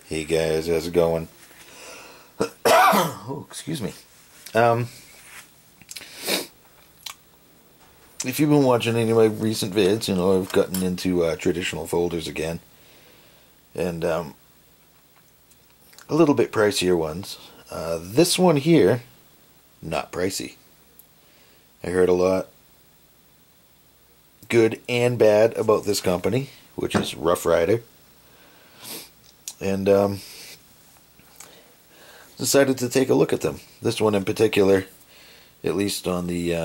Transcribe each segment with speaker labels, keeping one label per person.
Speaker 1: Hey guys, how's it going? Oh, excuse me. If you've been watching any of my recent vids, you know I've gotten into traditional folders again, and a little bit pricier ones. This one here, not pricey. I heard a lot good and bad about this company, which is Rough Rider, and decided to take a look at them. This one in particular, at least on the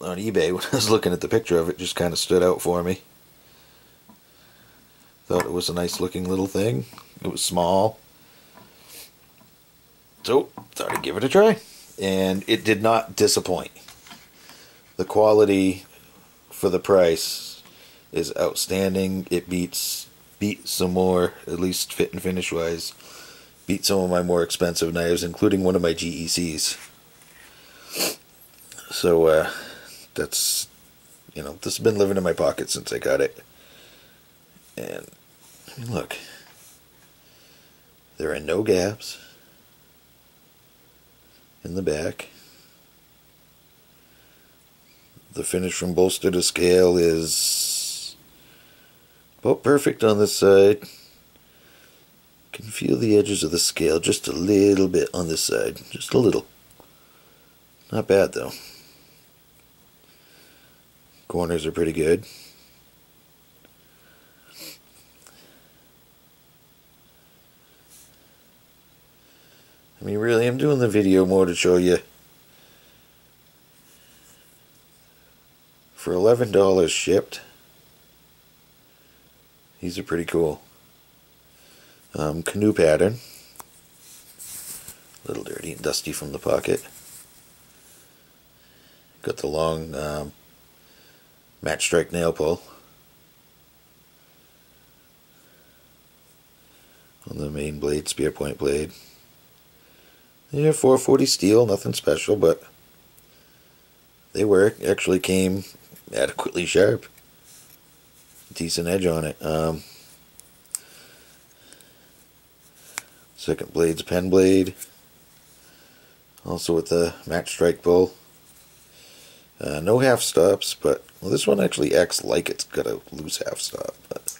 Speaker 1: on eBay, when I was looking at the picture of it, just kind of stood out for me. Thought it was a nice looking little thing. It was small, so thought I'd give it a try, and it did not disappoint. The quality for the price is outstanding. It beat some more, at least fit and finish wise, beat some of my more expensive knives, including one of my GECs. So that's, you know, this has been living in my pocket since I got it. And I mean, look, there are no gaps in the back. The finish from bolster to scale is about perfect on this side. Can feel the edges of the scale just a little bit on this side, just a little. Not bad though. Corners are pretty good. I mean, really, I'm doing the video more to show you. For $11 shipped, these are pretty cool. Canoe pattern. A little dirty and dusty from the pocket. Got the long match strike nail pull on the main blade, spear point blade. Yeah, 440 steel, nothing special, but they work. Actually came adequately sharp. Decent edge on it. Second blade's pen blade. Also with the match strike pull. No half stops, but well, this one actually acts like it's got a loose half stop. But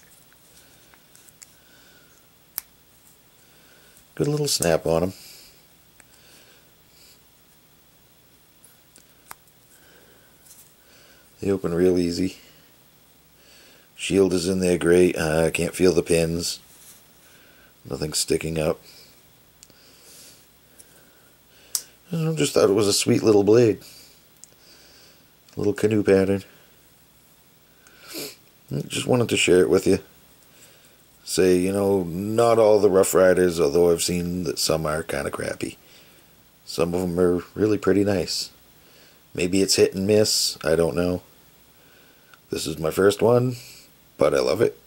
Speaker 1: good little snap on them. They open real easy. Shield is in there great. I can't feel the pins. Nothing sticking up. I just thought it was a sweet little blade. Little canoe pattern. Just wanted to share it with you. Say, you know, not all the Rough Riders, although I've seen that some are kind of crappy. Some of them are really pretty nice. Maybe it's hit and miss. I don't know. This is my first one, but I love it.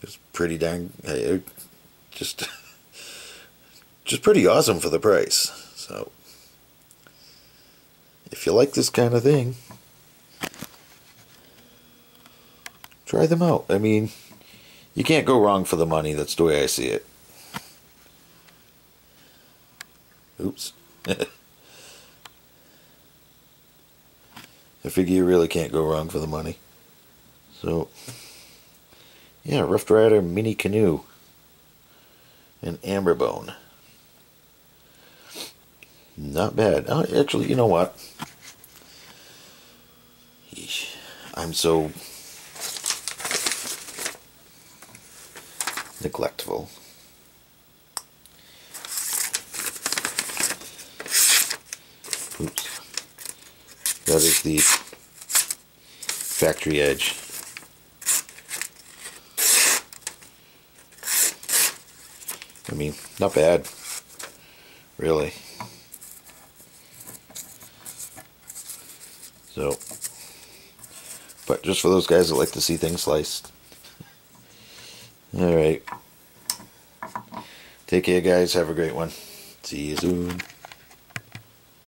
Speaker 1: It's pretty dang, just pretty awesome for the price. So, if you like this kind of thing, try them out. I mean, you can't go wrong for the money. That's the way I see it. Oops. I figure you really can't go wrong for the money. So, yeah, Rough Rider Mini Canoe and Amber Bone. Not bad. Oh, actually, you know what? Yeesh. I'm so neglectful. Oops. That is the factory edge. I mean, not bad, really. So, but just for those guys that like to see things sliced. Alright. Take care, guys. Have a great one. See you soon.